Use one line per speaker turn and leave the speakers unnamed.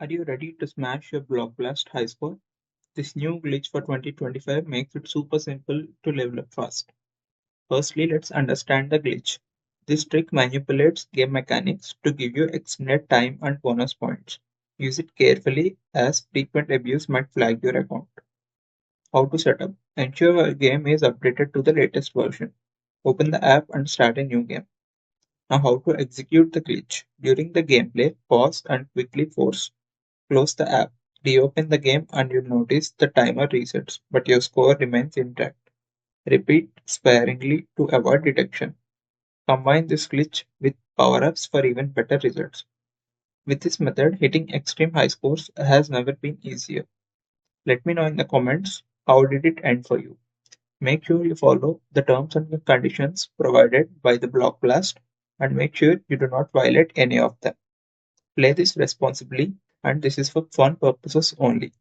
Are you ready to smash your block blast high score? This new glitch for 2025 makes it super simple to level up fast. Firstly, let's understand the glitch. This trick manipulates game mechanics to give you extended time and bonus points. Use it carefully as frequent abuse might flag your account. How to set up. Ensure your game is updated to the latest version. Open the app and start a new game. Now how to execute the glitch. During the gameplay, pause and quickly force close the app, reopen the game and you'll notice the timer resets, but your score remains intact. Repeat sparingly to avoid detection. Combine this glitch with power-ups for even better results. With this method, hitting extreme high scores has never been easier. Let me know in the comments how did it end for you. Make sure you follow the terms and conditions provided by the Block Blast and make sure you do not violate any of them. Play this responsibly and this is for fun purposes only.